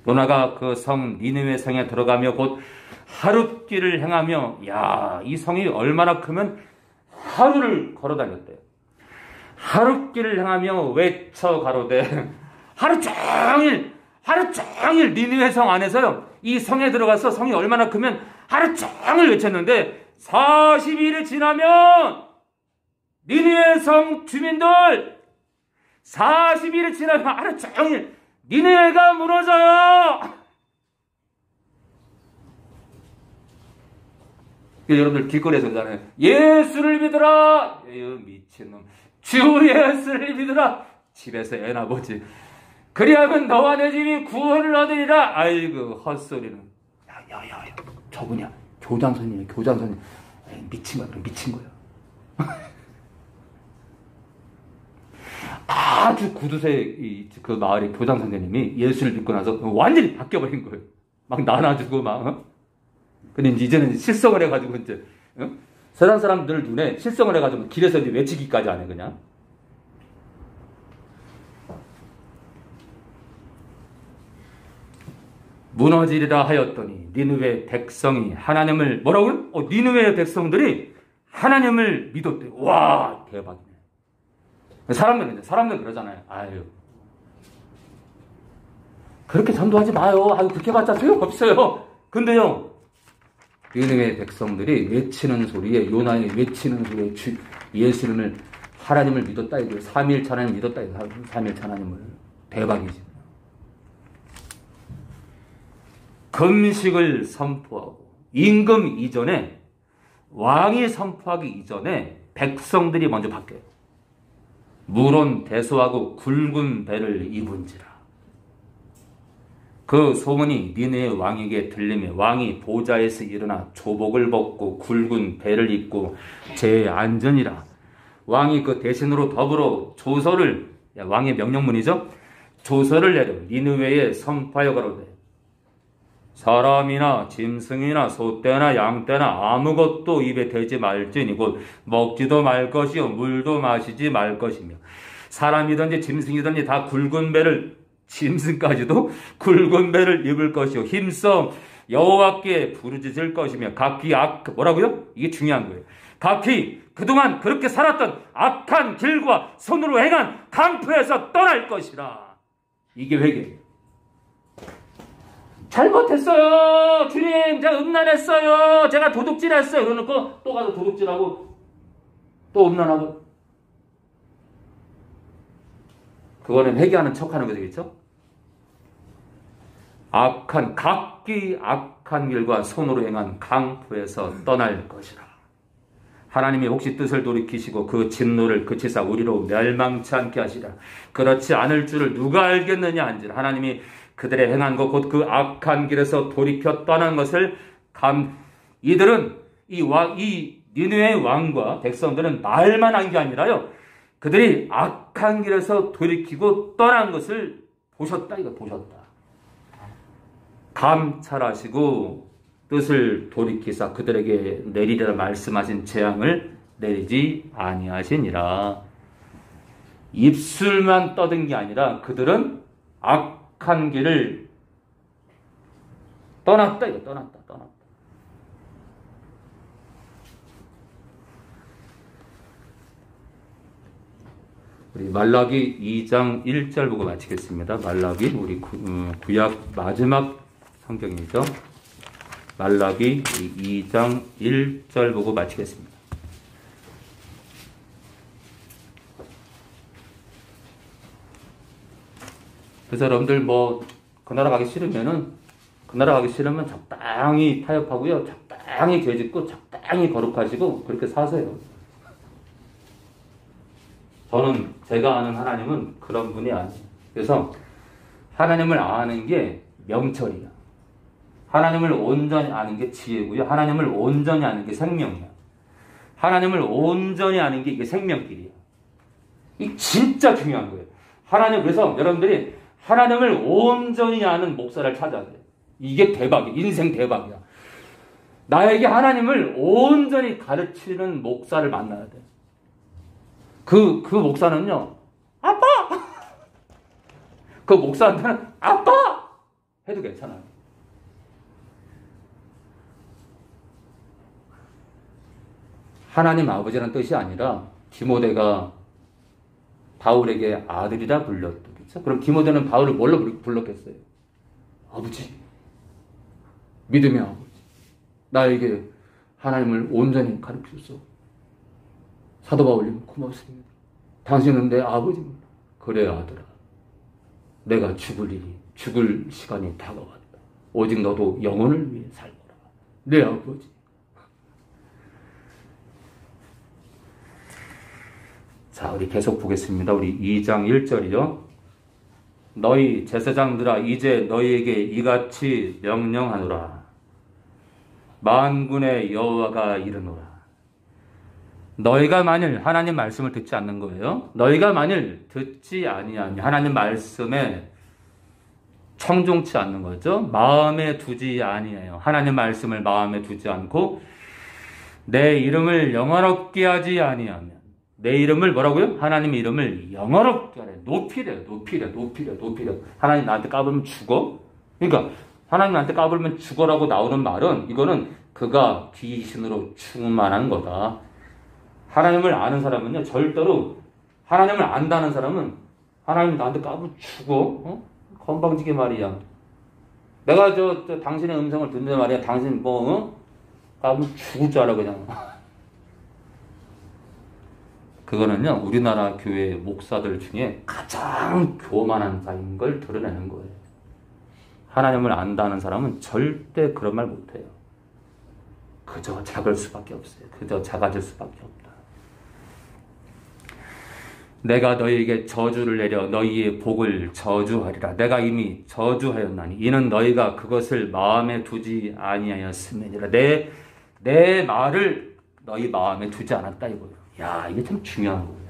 요나가 그 성 니느웨 성에 들어가며 곧 하룻길을 행하며, 이 성이 얼마나 크면 하루를 걸어 다녔대요. 하룻길을 행하며 외쳐 가로되 하루 종일 니느웨 성 안에서요. 이 성에 들어가서 성이 얼마나 크면 하루 종일 외쳤는데 40일이 지나면 니느웨 성 주민들 40일이 지나면 하루 종일 니느웨가 무너져요. 여러분들 길거리에서 그러잖아요. 예수를 믿으라. 미친놈. 주 예수를 믿으라. 집에서 애나 보지. 그리하면 너와 내 집이 구원을 얻으리라. 아이고 헛소리는. 야 저분이야. 교장 선생님. 미친 거야. 아주 구두쇠 그 마을의 교장 선생님이 예수를 믿고 나서 완전히 바뀌어버린 거예요. 막 나눠주고 막. 근데 이제는 실성을 해가지고 이제 세상 사람들 눈에 실성을 해가지고 길에서 이제 외치기까지 안 해 그냥. 무너지리라 하였더니 니느웨 백성이 하나님을 뭐라고요? 니느웨 백성들이 하나님을 믿었대요. 와, 대박이네. 사람들은 그러잖아요. 아유, 그렇게 전도하지 마요. 아유, 그렇게 봤자 소용없어요. 근데요, 니느웨 백성들이 외치는 소리에, 요나의 외치는 소리에 예수님을, 하나님을 믿었다 이거예요. 삼위일체 하나님을 믿었다 이거예요. 삼위일체 하나님을. 대박이지. 금식을 선포하고, 임금 이전에, 왕이 선포하기 이전에 백성들이 먼저 바뀌어요. 물은 대소하고 굵은 배를 입은지라. 그 소문이 니느웨 왕에게 들리며 왕이 보좌에서 일어나 조복을 벗고 굵은 배를 입고 제안전이라. 왕이 그 대신으로 더불어 조서를, 왕의 명령문이죠, 조서를 내려 니느웨에 선포하여 가로되 사람이나 짐승이나 소떼나 양떼나 아무것도 입에 대지 말지니 곧 먹지도 말 것이요 물도 마시지 말 것이며 사람이든지 짐승이든지 다 굵은 배를, 짐승까지도 굵은 배를 입을 것이요 힘써 여호와께 부르짖을 것이며 각기 뭐라고요? 이게 중요한 거예요. 각기 그동안 그렇게 살았던 악한 길과 손으로 행한 강포에서 떠날 것이라. 이게 회개예요. 잘못했어요. 주님, 제가 음란했어요. 제가 도둑질했어요. 그러놓고 또 가서 도둑질하고 또 음란하고. 그거는 회개하는 척하는 거 되겠죠? 각기 악한 길과 손으로 행한 강포에서 떠날 것이라. 하나님이 혹시 뜻을 돌이키시고 그 진노를 그치사 우리로 멸망치 않게 하시라. 그렇지 않을 줄을 누가 알겠느냐 한지라. 하나님이 그들의 행한 것 곧 그 악한 길에서 돌이켜 떠난 것을 이들은 이 니느웨 왕과 백성들은 말만 한 게 아니라요, 그들이 악한 길에서 돌이키고 떠난 것을 보셨다. 이거 보셨다. 감찰하시고 뜻을 돌이키사 그들에게 내리리라 말씀하신 재앙을 내리지 아니하시니라. 입술만 떠든 게 아니라 그들은 악한 길을 떠났다. 이거 떠났다. 우리 말라기 2장 1절 보고 마치겠습니다. 말라기 우리 구약 마지막 성경이죠. 말라기 2장 1절 보고 마치겠습니다. 그래서 여러분들 그 나라 가기 싫으면 적당히 타협하고요, 적당히 죄짓고 적당히 거룩하시고 그렇게 사세요. 저는 제가 아는 하나님은 그런 분이 아니에요. 그래서 하나님을 아는 게 명철이야. 하나님을 온전히 아는 게 지혜고요. 하나님을 온전히 아는 게 생명이야. 하나님을 온전히 아는 게 이게 생명길이야. 이게 진짜 중요한 거예요. 그래서 여러분들이 하나님을 온전히 아는 목사를 찾아야 돼. 이게 대박이야. 인생 대박이야. 나에게 하나님을 온전히 가르치는 목사를 만나야 돼. 그 목사는요, 아빠! 그 목사한테는 아빠! 해도 괜찮아요. 하나님 아버지라는 뜻이 아니라 디모데가 바울에게 아들이라 불렀죠. 그렇죠? 그럼 디모데는 바울을 뭘로 불렀겠어요? 아버지. 믿음의 아버지. 나에게 하나님을 온전히 가르쳐줬어. 사도 바울님 고맙습니다. 당신은 내 아버지입니다. 그래 아들아. 내가 죽을 시간이 다가왔다. 오직 너도 영혼을 위해 살거라. 내 아버지. 자, 우리 계속 보겠습니다. 우리 2장 1절이요. 너희 제사장들아, 이제 너희에게 이같이 명령하노라. 만군의 여호와가 이르노라. 너희가 만일 하나님 말씀을 듣지 않는 거예요. 너희가 만일 듣지 아니하면 하나님 말씀에 청종치 않는 거죠. 마음에 두지 아니해요. 하나님 말씀을 마음에 두지 않고 내 이름을 영화롭게 하지 아니하면, 내 이름을 뭐라고요? 하나님의 이름을 영화롭게 하래. 높이래. 하나님 나한테 까불면 죽어. 그러니까 하나님한테 까불면 죽어라고 나오는 말은 이거는 그가 귀신으로 충만한 거다. 하나님을 아는 사람은요, 절대로 하나님을 안다는 사람은 하나님 나한테 까불 죽어. 건방지게 말이야. 내가 당신의 음성을 듣는 말이야. 당신 까불 죽을 줄 알아 그냥. 그거는요, 우리나라 교회 목사들 중에 가장 교만한 자인 걸 드러내는 거예요. 하나님을 안다는 사람은 절대 그런 말 못해요. 그저 작을 수밖에 없어요. 그저 작아질 수밖에 없다. 내가 너희에게 저주를 내려 너희의 복을 저주하리라. 내가 이미 저주하였나니 이는 너희가 그것을 마음에 두지 아니하였음이니라. 내 말을 너희 마음에 두지 않았다 이거예요. 야, 이게 참 중요한 거예요.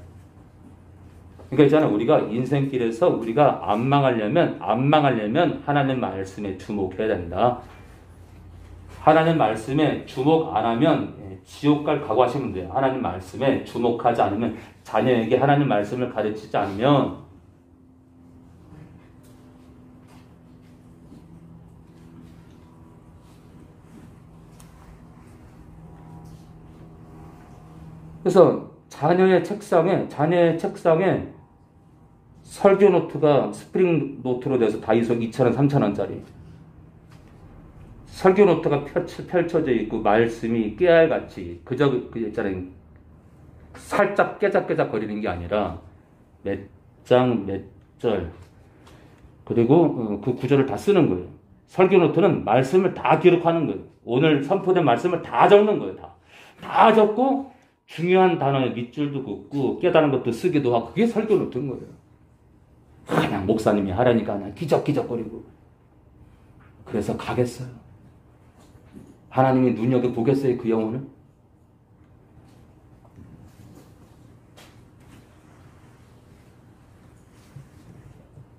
그러니까 있잖아요. 우리가 인생길에서 우리가 안 망하려면 하나님 말씀에 주목해야 된다. 하나님 말씀에 주목 안 하면 지옥 갈 각오하시면 돼요. 하나님 말씀에 주목하지 않으면, 자녀에게 하나님 말씀을 가르치지 않으면 그래서 자녀의 책상에 설교 노트가 스프링 노트로 돼서 다이소 2,000원, 3,000원짜리 설교 노트가 펼쳐져 있고 말씀이 깨알같이 그저 있잖아요. 살짝 깨작깨작 거리는 게 아니라 몇 장, 몇 절 그리고 그 구절을 다 쓰는 거예요. 설교 노트는 말씀을 다 기록하는 거예요. 오늘 선포된 말씀을 다 적는 거예요. 다 적고 중요한 단어에 밑줄도 긋고 깨달은 것도 쓰기도 하고 그게 설교 노트인 거예요. 그냥 목사님이 하라니까 그냥 기적기적거리고 그래서 가겠어요. 하나님이 눈여겨보겠어요, 그 영혼을?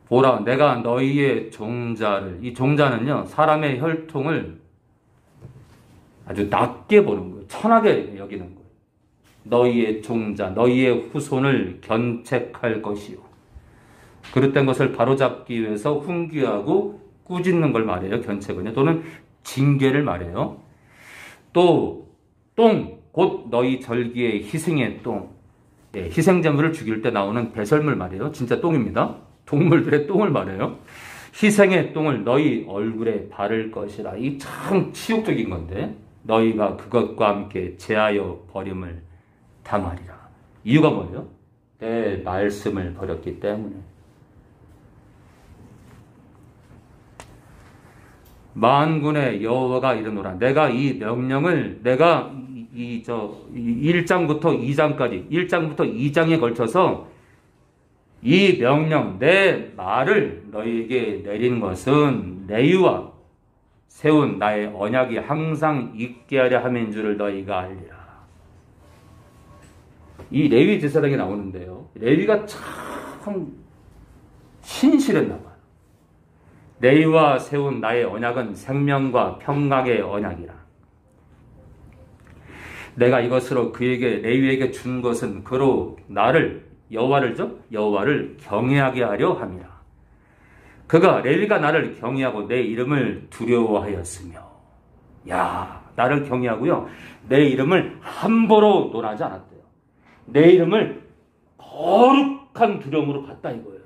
보라, 내가 너희의 종자를, 이 종자는요, 사람의 혈통을 아주 낮게 보는 거예요. 천하게 여기는 거예요. 너희의 종자, 너희의 후손을 견책할 것이요. 그릇된 것을 바로잡기 위해서 훈계하고 꾸짖는 걸 말해요, 견책은요. 또는 징계를 말해요. 또 똥, 곧 너희 절기의 희생의 똥, 희생제물을 죽일 때 나오는 배설물 말이에요. 진짜 똥입니다. 동물들의 똥을 말해요. 희생의 똥을 너희 얼굴에 바를 것이라. 이 참 치욕적인 건데 너희가 그것과 함께 제하여 버림을 당하리라. 이유가 뭐예요? 내 말씀을 버렸기 때문에. 만군의 여호와가 이르노라. 내가 이 명령을 내가 1장부터 2장까지 1장부터 2장에 걸쳐서 이 명령 내 말을 너희에게 내린 것은 레위와 세운 나의 언약이 항상 있게 하려 함인 줄을 너희가 알리라. 이 레위 제사장이 나오는데요. 레위가 참 신실했나 봐요. 레위와 세운 나의 언약은 생명과 평강의 언약이라. 내가 이것으로 그에게 레위에게 준 것은 그로 나를 여호와를 경외하게 하려 함이라. 그가 레위가 나를 경외하고 내 이름을 두려워하였으며, 야, 나를 경외하고요, 내 이름을 함부로 논하지 않았대요. 내 이름을 거룩한 두려움으로 봤다 이거예요.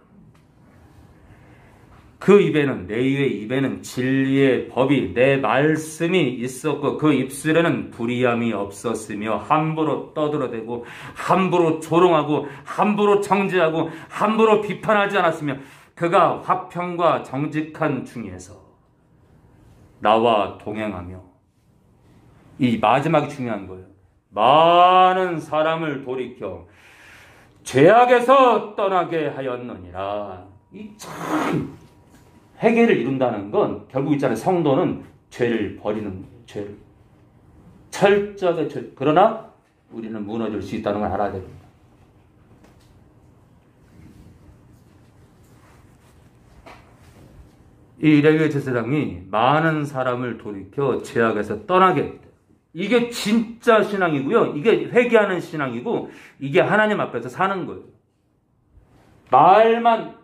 그 입에는, 레위의 입에는 진리의 법이, 내 말씀이 있었고 그 입술에는 불의함이 없었으며 함부로 떠들어대고 함부로 조롱하고 함부로 정죄하고 함부로 비판하지 않았으며 그가 화평과 정직한 중에서 나와 동행하며, 이 마지막이 중요한 거예요. 많은 사람을 돌이켜 죄악에서 떠나게 하였느니라. 이 참 회개를 이룬다는 건 결국 있잖아요. 성도는 죄를 버리는 거예요. 죄를. 철저하게 죄. 그러나 우리는 무너질 수 있다는 걸 알아야 됩니다. 이 레위 제사장이 많은 사람을 돌이켜 죄악에서 떠나게 했대요. 이게 진짜 신앙이고요. 이게 회개하는 신앙이고 이게 하나님 앞에서 사는 거예요. 말만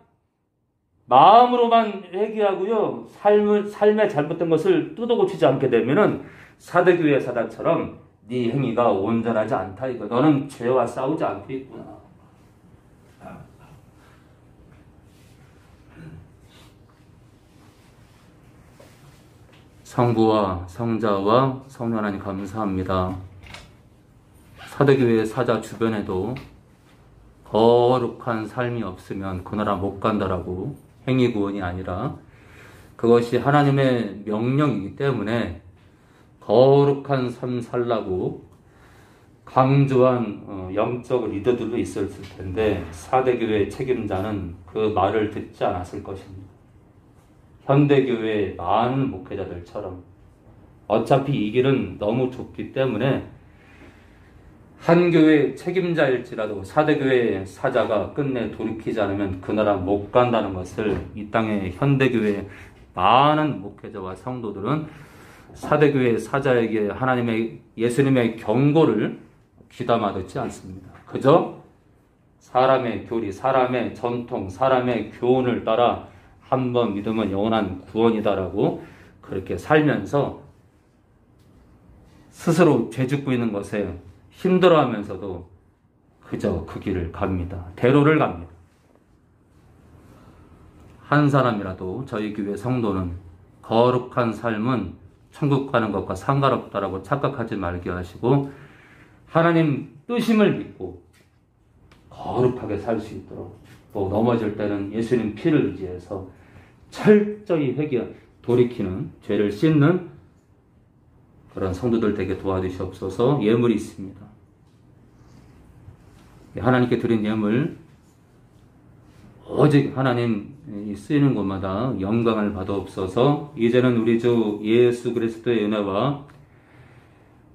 마음으로만 회개하고요. 삶의 잘못된 것을 뜯어고치지 않게 되면은 사대교회 사자처럼 네 행위가 온전하지 않다. 이거 너는 죄와 싸우지 않고 있구나. 성부와 성자와 성령 하나님 감사합니다. 사대교회 사자 주변에도 거룩한 삶이 없으면 그 나라 못 간다라고 행위 구원이 아니라 그것이 하나님의 명령이기 때문에 거룩한 삶 살라고 강조한 영적 리더들도 있었을 텐데 사대교회 책임자는 그 말을 듣지 않았을 것입니다. 현대교회 많은 목회자들처럼 어차피 이 길은 너무 좁기 때문에 한 교회 책임자일지라도 사대교회 사자가 끝내 돌이키지 않으면 그 나라 못 간다는 것을 이 땅의 현대교회 많은 목회자와 성도들은 사대교회 사자에게 예수님의 경고를 귀담아 듣지 않습니다. 그저 사람의 교리, 사람의 전통, 사람의 교훈을 따라 한번 믿으면 영원한 구원이다라고 그렇게 살면서 스스로 죄짓고 있는 것에 힘들어하면서도 그저 그 길을 갑니다. 대로를 갑니다. 한 사람이라도 저희 교회 성도는 거룩한 삶은 천국 가는 것과 상관없다라고 착각하지 말게 하시고 하나님 뜻임을 믿고 거룩하게 살 수 있도록 또 넘어질 때는 예수님 피를 의지해서 철저히 돌이키는 죄를 씻는 그런 성도들 되게 도와주시옵소서. 예물이 있습니다. 하나님께 드린 예물 오직 하나님 쓰이는 곳마다 영광을 받아옵소서. 이제는 우리 주 예수 그리스도의 은혜와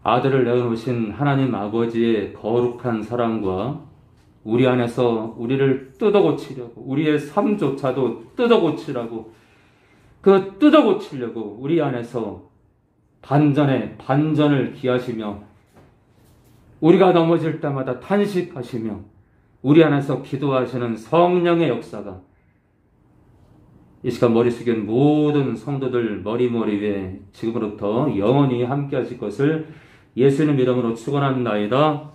아들을 내어놓으신 하나님 아버지의 거룩한 사랑과 우리 안에서 우리를 뜯어고치려고 우리의 삶조차도 뜯어고치려고 우리 안에서 반전을 기하시며 우리가 넘어질 때마다 탄식하시며 우리 안에서 기도하시는 성령의 역사가 이 시간 머리 숙인 모든 성도들 머리 위에 지금부터 영원히 함께 하실 것을 예수님 이름으로 축원합니다.